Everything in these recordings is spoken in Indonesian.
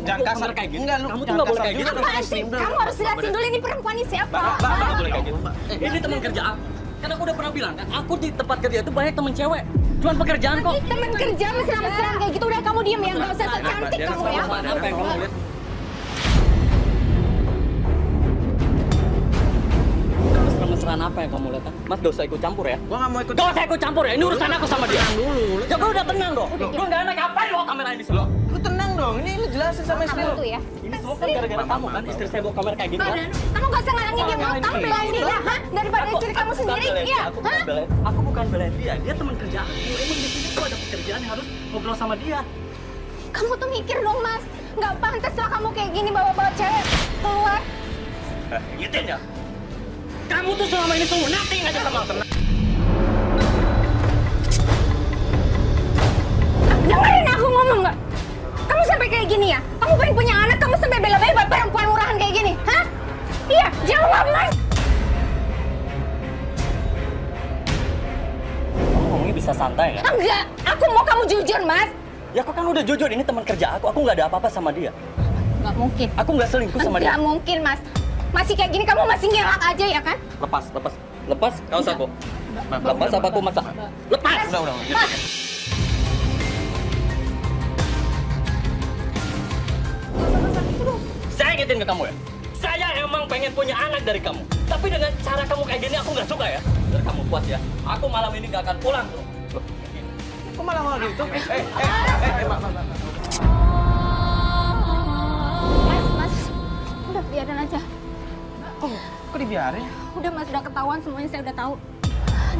jangan kasar kayak gini. Enggak, lu Kamu tuh jangan nggak boleh kasar kayak juga gitu. dong. Apaan sih? Kamu harus jelasin dulu ini perempuan ini siapa. Mbak, nggak boleh kayak gitu. Ini teman kerja aku. Kan aku udah pernah bilang kan, aku di tempat kerja itu banyak temen cewek. Cuman pekerjaan kok. Ini teman kerja mesra-mesraan kayak gitu. Udah kamu diem ya, nggak usah sok cantik kamu ya. Apa yang kamu lihat? Mesra-mesraan apa yang kamu lihat? Mas, gak usah ikut campur ya. Gua nggak mau ikut. Gak usah ikut campur ya. Ini urusan aku sama dia. Tenang dulu. Ya gue udah tenang kok. Gue nggak enak ngapain lo kamera di sini. Lu tenang dong. Ini lu jelasin sama istri Kamu lu. tuh ya. Ini semua kan gara-gara kamu kan. Istri saya bawa kamera kayak gini kan. Kamu gak usah ngalangin dia, mau kamu belain dia, hah? Daripada istri kamu sendiri, iya, hah? Aku bukan belain dia. Dia teman kerja aku. Emang di sini tuh ada pekerjaan yang harus ngobrol sama dia. Kamu tuh mikir dong, Mas. Nggak pantas lah kamu kayak gini bawa-bawa cewek keluar. Ingetin ya. Kamu tuh selama ini sungguh nothing aja sama aku. Dengerin aku ngomong nggak? Kamu sampai kayak gini ya? Kamu pengen punya anak, kamu sampai bela-bela perempuan murahan kayak gini, hah? Iya, jawab, Mas. Kamu ngomongnya bisa santai kan? Enggak, aku mau kamu jujur, Mas. Ya aku kan udah jujur, ini teman kerja aku nggak ada apa-apa sama dia. Nggak mungkin. Aku nggak selingkuh sama dia. Nggak mungkin, Mas. Masih kayak gini, kamu masih ngelak aja ya kan? Lepas, kau usah kok. Lepas apa aku maksa? Lepas! Udah. Mas, Saya ingetin ke kamu ya. Saya emang pengen punya anak dari kamu. Tapi dengan cara kamu kayak gini aku nggak suka ya. Biar kamu puas ya. Aku malam ini nggak akan pulang loh. Kok malah mau gitu? Mas. Udah, biarin aja. Kok dibiarin? Udah, Mas, udah ketahuan semuanya, saya udah tahu.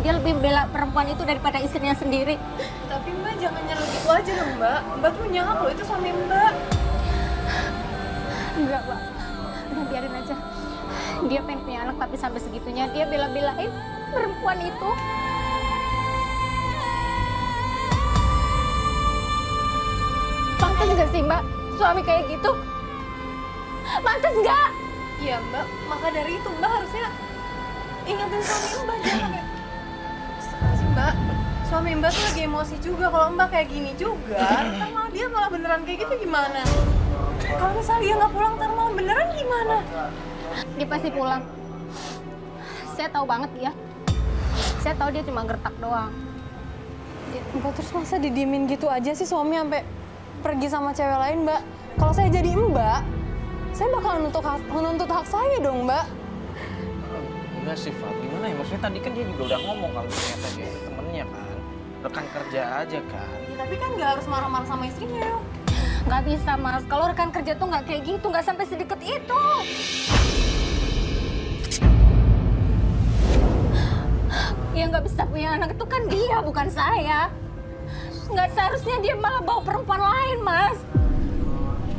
Dia lebih bela perempuan itu daripada istrinya sendiri. Tapi Mbak jangan nyerah gitu aja dong Mbak. Mbak punya hak loh, itu suami Mbak. Enggak, Pak. Udah, biarin aja. Dia pengen punya anak, tapi sampai segitunya dia bela-belain perempuan itu. Pantas nggak sih, Mbak? Suami kayak gitu? Pantas nggak? Iya Mbak, maka dari itu Mbak harusnya ingetin suami Mbak. Jangan kayak... sih Mbak, suami Mbak tuh lagi emosi juga. Kalau Mbak kayak gini juga, ntar malah dia malah beneran kayak gitu gimana? Kalau misalnya dia nggak pulang, ntar malah beneran gimana? Dia pasti pulang. Saya tahu banget dia. Saya tahu dia cuma gertak doang. Mbak terus masa didiemin gitu aja sih suami sampai pergi sama cewek lain Mbak? Kalau saya jadi Mbak, saya bakal menuntut hak saya dong Mbak. Enggak sih, Fat. Gimana ya? Maksudnya tadi kan dia juga udah ngomong kalau ternyata dia temennya kan. Rekan kerja aja kan. Ya, tapi kan nggak harus marah-marah sama istrinya yuk. Nggak bisa, Mas. Kalau rekan kerja tuh nggak kayak gitu, nggak sampai sedekat itu. Yang nggak bisa punya anak itu kan dia, bukan saya. Nggak seharusnya dia malah bawa perempuan lain, Mas.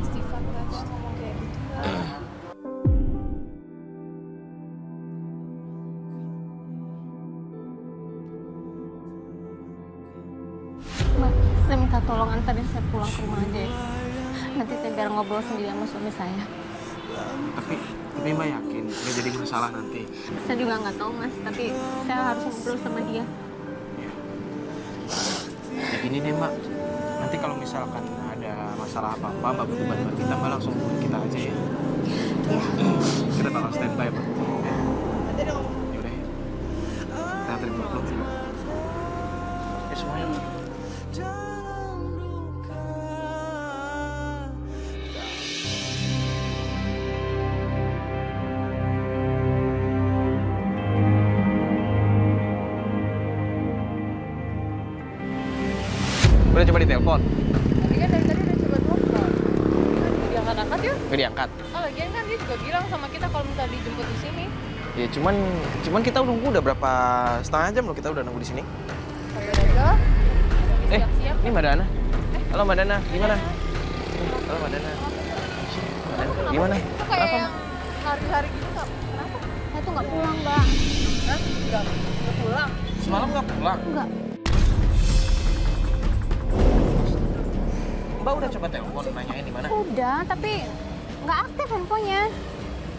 Istighfar nggak bisa ngomong kayak gitu Mbak. Mbak, saya minta tolong antarin saya pulang ke rumah aja ya. Nanti saya biar ngobrol sendiri sama suami saya. Tapi Mbak yakin nggak jadi masalah nanti? Saya juga nggak tahu, Mas. Tapi saya harus ngobrol sama dia. Ya gini deh Mbak, nanti kalau misalkan ada masalah apa-apa, Mbak butuh bantuan kita, Mbak langsung hubungin kita aja ya. Iya. Kita bakal standby Mbak. Ya. Yaudah ya. Kita anterin Mbak pulang ya. Ya semuanya Mbak. Udah coba ditelepon? Tapi kan dari tadi udah coba telepon. Diangkat-angkat ya? Nggak diangkat? Oh, lagian kan dia juga bilang sama kita kalau minta dijemput di sini. Ya cuman kita nunggu udah berapa setengah jam loh kita udah nunggu di sini. Kayak udah siap-siap. Ini Mbak Dana. Halo Mbak Dana, gimana? Halo Mbak Dana. Mbak Dana, gimana? Itu kayak yang hari-hari gitu nggak? Kenapa? Saya tuh nggak pulang, Mbak. Hah? Nggak pulang? Semalam nggak pulang? Enggak. Mbak udah coba telepon nanyain di mana? Udah, tapi nggak aktif handphonenya.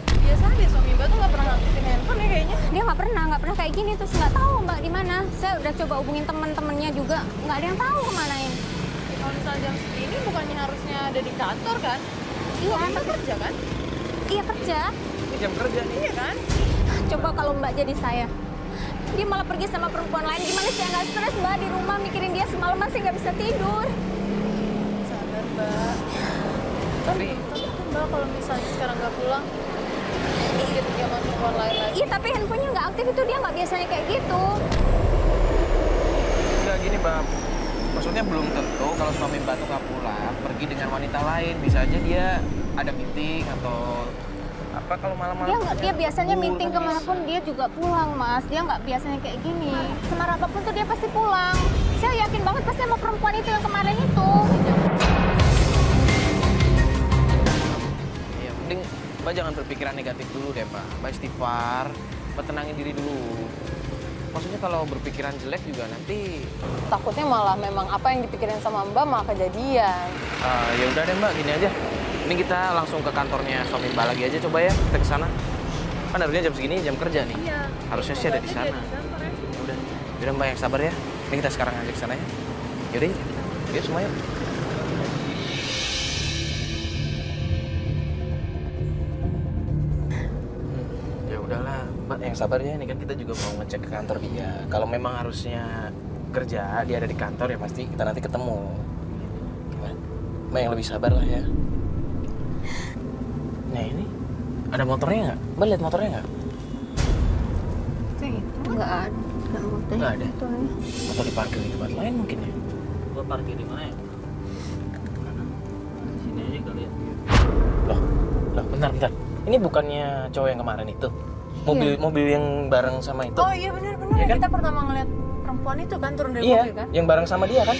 Biasanya deh suami Mbak tuh nggak pernah ngaktifin handphone ya kayaknya. Dia nggak pernah kayak gini, terus nggak tahu Mbak di mana. Saya udah coba hubungin teman-temannya juga, nggak ada yang tahu kemanain. Ya, kalau misalnya jam segini bukannya harusnya ada di kantor kan? Iya, Mbak kerja kan? iya kerja. Ini jam kerja nih. Iya kan? Coba kalau Mbak jadi saya, dia malah pergi sama perempuan lain. Gimana sih nggak stres Mbak di rumah mikirin dia semalaman sih nggak bisa tidur. Sabar Mbak. Tapi Mbak kalau misalnya sekarang nggak pulang, mungkin dia mau perempuan lain lagi. Iya tapi handphonenya nggak aktif itu dia nggak biasanya kayak gitu. enggak gini Mbak. Maksudnya belum tentu kalau suami Mbak tuh nggak pulang, pergi dengan wanita lain. Bisa aja dia ada meeting atau apa kalau malam-malam. Dia biasanya kabur, meeting kan kemanapun bisa. dia juga pulang Mas. Dia nggak biasanya kayak gini. Semar apapun tuh dia pasti pulang. Saya yakin banget pasti sama perempuan itu yang kemarin itu. Iya, mending Mbak jangan berpikiran negatif dulu deh Mbak. Mbak istighfar, Mbak tenangin diri dulu. Maksudnya kalau berpikiran jelek juga nanti. Takutnya malah memang apa yang dipikirin sama Mbak malah kejadian. Ya udah deh Mbak, gini aja. Ini kita langsung ke kantornya suami Mbak lagi aja coba ya, kita ke sana. Kan harusnya jam segini jam kerja nih. Iya. Harusnya sih ada di sana. Ya udah Mbak yang sabar ya. Ini kita sekarang aja ke sana ya. Yaudah, yuk semua yuk. Ya udahlah, Mbak yang sabar ya. Ini kan kita juga mau ngecek ke kantor dia. Kalau memang harusnya kerja, dia ada di kantor ya pasti kita nanti ketemu. Mbak yang lebih sabar lah ya. Nah ini, ada motornya nggak? Mbak lihat motornya nggak? Nggak ada. Nggak ada. Atau diparkir di tempat lain mungkin ya? Gua parkir di mana ya? Sini aja kali ya. Loh, bentar. Ini bukannya cowok yang kemarin itu? Mobil yang bareng sama itu? Oh iya benar-benar. Iya kan? Kita pertama ngeliat perempuan itu kan turun dari Iya, mobil kan? yang bareng sama dia kan?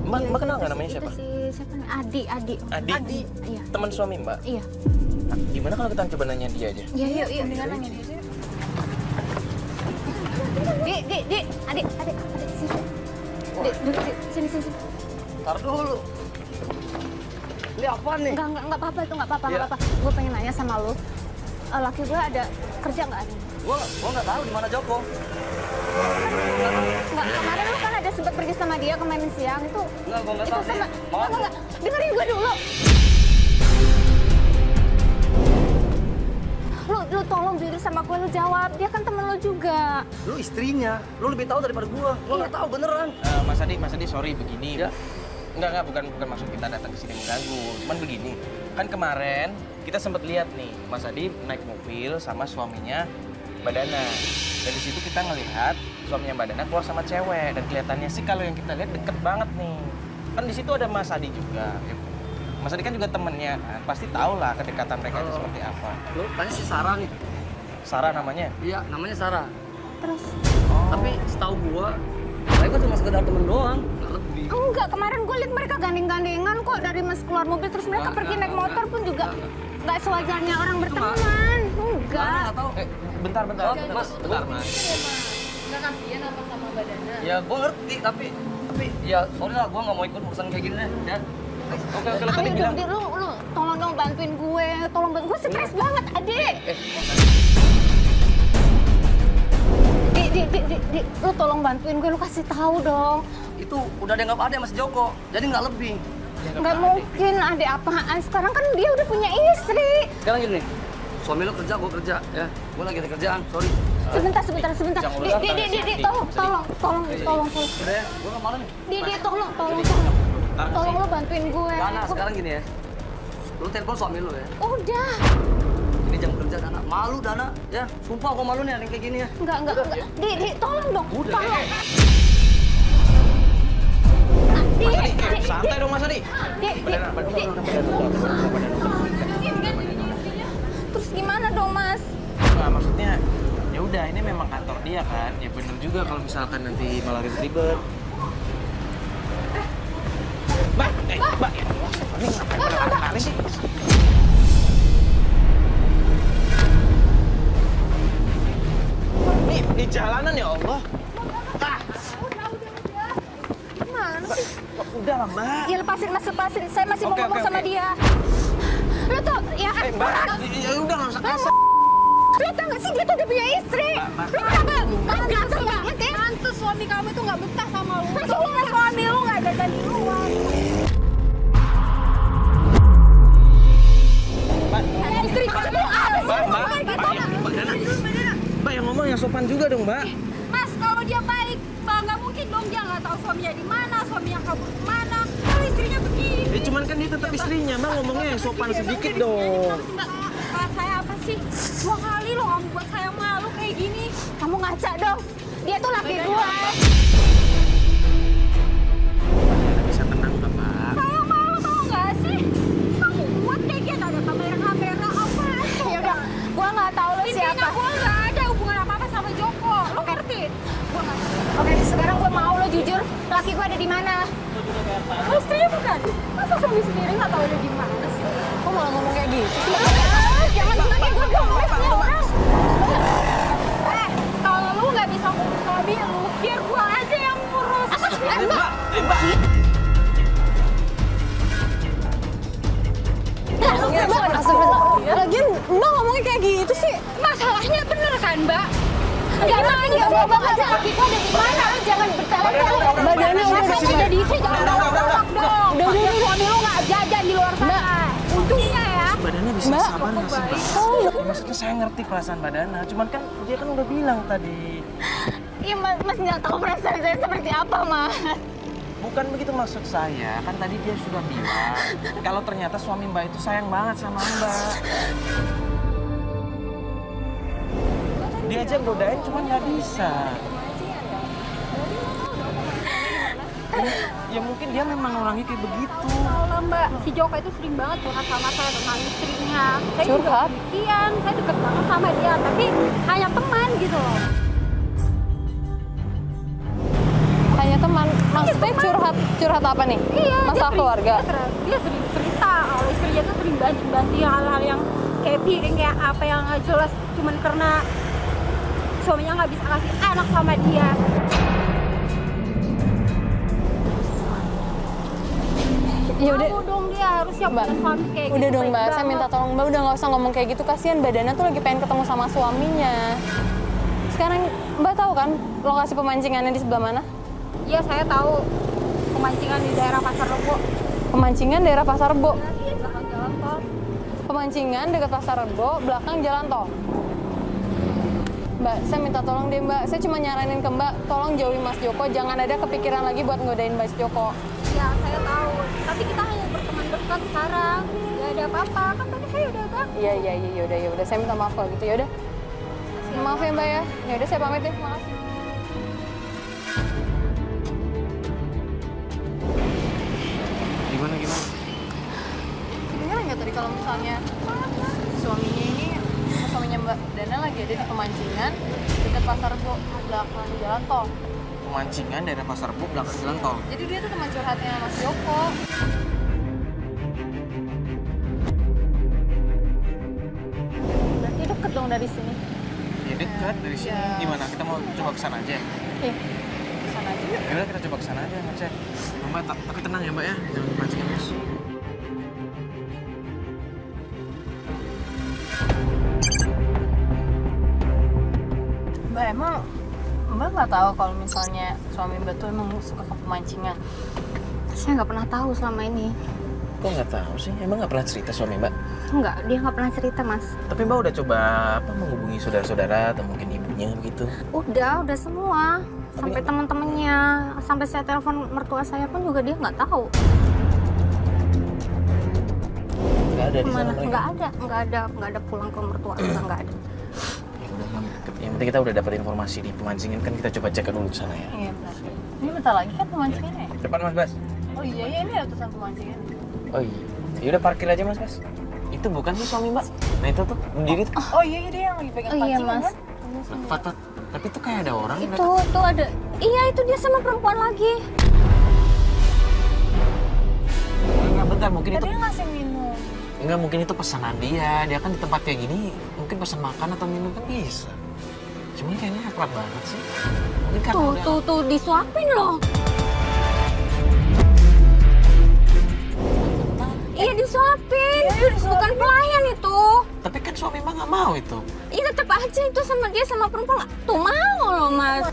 Mbak kenal nggak namanya siapa? Itu siapa nih? Adi. Adi. Iya. Teman suami Mbak? Iya. Nah, gimana kalau kita coba nanya dia aja? Iya, yuk. Mendingan nanya dia aja. Di, adik, sini. Duduk, sini. Tar dulu. Ini apa nih? Enggak apa-apa itu, enggak Iya. apa-apa. Gue pengen nanya sama lu. Laki gue ada kerja nggak ada? Gua nggak tahu di mana Joko. Enggak, kemarin lu kan ada sempat pergi sama dia kemarin siang itu. Enggak, gua nggak Itu tahu. sama, Maaf. enggak. Dengerin gue dulu. Lu tolong jujur sama gue, lu jawab. Dia kan temen lu juga. Lu istrinya, lu lebih tahu daripada gua. Gua nggak tahu beneran. Mas Adi, sorry begini. Ya. Enggak, bukan maksud kita datang ke sini mengganggu. Cuman begini, kan kemarin kita sempat lihat nih, Mas Adi naik mobil sama suaminya Mbak Dana. Dari situ kita ngelihat suaminya Mbak Dana keluar sama cewek. Dan kelihatannya sih kalau yang kita lihat deket banget nih. Kan di situ ada Mas Adi juga. Mas Adi kan juga temennya kan, pasti tahu lah kedekatan mereka itu seperti apa. Lu tanya si Sarah nih. Sarah namanya? Iya, namanya Sarah. Terus? Tapi setahu gua, mereka cuma sekedar temen doang, nggak lebih. Enggak, kemarin gue liat mereka gandeng-gandengan kok dari mas keluar mobil. Terus mereka pergi naik motor pun juga nggak sewajarnya orang berteman. Enggak. Nggak tahu. Bentar. Mas, Bentar, Mas. Nggak kasihan apa sama badannya? Ya gua ngerti, tapi ya sorry lah, gua nggak mau ikut urusan kayak gini deh. Ya. Oke, lo tadi Ayo bilang. lu tolong dong bantuin gue. Gue stres banget, adik. Di, lu tolong bantuin gue, lu kasih tahu dong. Itu udah dianggap ada Mas Joko, jadi nggak lebih. Nggak mungkin adik apaan. Sekarang kan dia udah punya istri. Sekarang gini nih, suami lo kerja, gua kerja, ya. Gua lagi ada kerjaan, sorry. Sebentar. Jangan ulang, Di, tolong. Udah ya, gua nggak malu nih. Di, tolong. Tolong lu bantuin gue. Dana, sekarang gini ya. Lu telepon suami lu ya. Udah. Ini jam kerja Dana. Malu Dana, ya. Sumpah gua malu nih ada yang kayak gini ya. Enggak. Di, tolong dong. Udah. Tolong. Santai dong Mas Adi. Di. Terus gimana dong, Mas? Nah, maksudnya ya udah ini memang kantor dia kan. Ya bener juga kalau misalkan nanti malah ribet. Mbak, ya Allah, ini ngapain pada kali sih? Nih, di jalanan ya Allah. Gimana sih? Udah lah, Mbak. Ya lepasin. Saya masih mau Oke, ngomong sama oke. dia. Lu tuh, ya kan? Mbak, ya udah nggak usah kasar. Lu tau gak sih dia tuh udah punya istri? Mbak. Lu kenapa? Ganteng banget ya? Pantes suami kamu itu nggak betah sama lu. Terus lu nggak suami lu nggak ada tadi lu. yang sopan juga dong, Mbak. Mas, kalau dia baik, Mbak nggak mungkin dong dia nggak tahu suaminya di mana, suami yang kabur kemana. Kalau istrinya begini. Ya cuman kan dia tetap istrinya, Mbak ngomongnya yang sopan sedikit dong. Mbak, saya apa sih? 2 kali loh kamu buat saya malu kayak gini. Kamu ngaca dong. Dia tuh laki gua. Bisa tenang, Mbak. Saya malu tau nggak sih? Kamu buat kayak gini ada kamera apa? Ya udah, gua nggak tahu lo siapa. Intinya gua nggak ada hubungan apa-apa sama Joko. Lo ngerti? Gua nggak. Oke, sekarang gua mau lo jujur. Laki gua ada di mana? Oh, istrinya bukan? Masa suami sendiri nggak tahu ada di mana sih? Kok malah ngomong kayak gitu? Jangan bilang kayak gue dong, orang. Kalau lu nggak bisa ngurus suami, lu biar gua aja yang ngurus. Mbak. Lagian Mbak ngomongnya kayak gitu sih. Masalahnya bener kan, Mbak? Nggak mau banget laki gua ada di mana? Jangan bertele-tele. Badannya udah jadi istri, jangan ngomong dong. Udah, suami lu nggak jajan di luar sana. Untungnya ya. Badannya bisa sabar nggak sih, Mbak? Ya, maksudnya saya ngerti perasaan Badana, cuman kan dia kan udah bilang tadi. Iya, Mas nggak tahu perasaan saya seperti apa, Mas. Bukan begitu maksud saya, kan tadi dia sudah bilang kalau ternyata suami Mbak itu sayang banget sama Mbak. Dia aja godain cuman nggak bisa. Ya mungkin dia memang orangnya kayak begitu. Tahu lah, Mbak, si Joko itu sering banget curhat sama saya tentang istrinya. Saya juga Curhat? demikian, saya deket banget sama dia, tapi hanya teman gitu loh. Hanya teman. Maksudnya curhat apa nih? Iya, Masalah keluarga. Dia sering cerita kalau istrinya tuh sering banting-banting hal-hal yang kayak piring, kayak apa yang nggak jelas, cuman karena suaminya nggak bisa kasih anak sama dia. Ya udah. Tahu dong dia harusnya Mbak, punya suami kayak udah gitu, dong baik Mbak, saya banget. minta tolong Mbak udah nggak usah ngomong kayak gitu, kasihan Badana tuh lagi pengen ketemu sama suaminya. Sekarang Mbak tahu kan lokasi pemancingannya di sebelah mana? Iya, saya tahu pemancingan di daerah Pasar Rebo. Pemancingan daerah Pasar Rebo. Di belakang jalan tol. Pemancingan dekat Pasar Rebo, belakang jalan tol. Mbak, saya minta tolong deh Mbak, saya cuma nyaranin ke Mbak, tolong jauhi Mas Joko, jangan ada kepikiran lagi buat ngodain Mas Joko. Ya, saya tahu. Tapi kita hanya berteman dekat sekarang. Gak ada apa-apa. Kan tadi saya udah bilang. Iya, udah saya minta maaf kalau gitu, ya udah. Maaf ya Mbak ya. Ya udah saya pamit ya, makasih. Gimana? Kedengeran nggak tadi kalau misalnya suaminya Mbak Dana lagi ada di pemancingan dekat Pasar Rebo, belakang jalan tol. Pemancingan daerah Pasar Rebo belakang jalan tol. Jadi dia tuh teman curhatnya Mas Joko. Berarti deket dong dari sini. Ya dekat dari sini. Ya. Gimana? Kita mau coba ke sana aja. Oke, kesana aja yuk. Ya udah kita coba ke sana aja ngecek. Mbak, tapi tenang ya Mbak ya, jangan dipancing terus. Mbak, emang Mbak nggak tahu kalau misalnya suami Mbak tuh emang suka ke pemancingan? Saya nggak pernah tahu selama ini. Kok nggak tahu sih? Emang nggak pernah cerita suami Mbak? Enggak, dia nggak pernah cerita, Mas. Tapi Mbak udah coba menghubungi saudara-saudara atau mungkin ibunya begitu? Udah semua. Sampai teman-temannya, sampai saya telepon mertua saya pun juga dia nggak tahu. Nggak ada di sana Kemana? mereka? Nggak ada pulang ke mertua, nggak ada. Ya udah, yang penting kita udah dapat informasi di pemancingan, kan kita coba cek dulu ke sana ya. Iya benar. Ini bentar lagi kan pemancingannya ya? Depan Mas Bas. Oh iya, ini ada tulisan pemancingan. Oh iya. Ya udah parkir aja Mas Bas. Itu bukan sih suami Mbak? Nah itu tuh berdiri tuh. Oh iya, dia yang lagi pegang Oh iya, pancingan Mas. kan? Fat. Tapi tuh kayak ada orang yang Tuh ada. Iya, itu dia sama perempuan lagi. Enggak, bentar, mungkin itu. Tadi dia ngasih minum. Enggak, mungkin itu pesanan dia. Dia kan di tempat kayak gini, mungkin pesan makan atau minum kan bisa. Cuman kayaknya akrab banget sih. Mungkin karena Tuh disuapin loh. Iya disuapin. Bukan pelayan itu. Tapi kan suami Mbak nggak mau itu. Iya tetap aja itu sama dia sama perempuan. Tuh mau loh, Mas.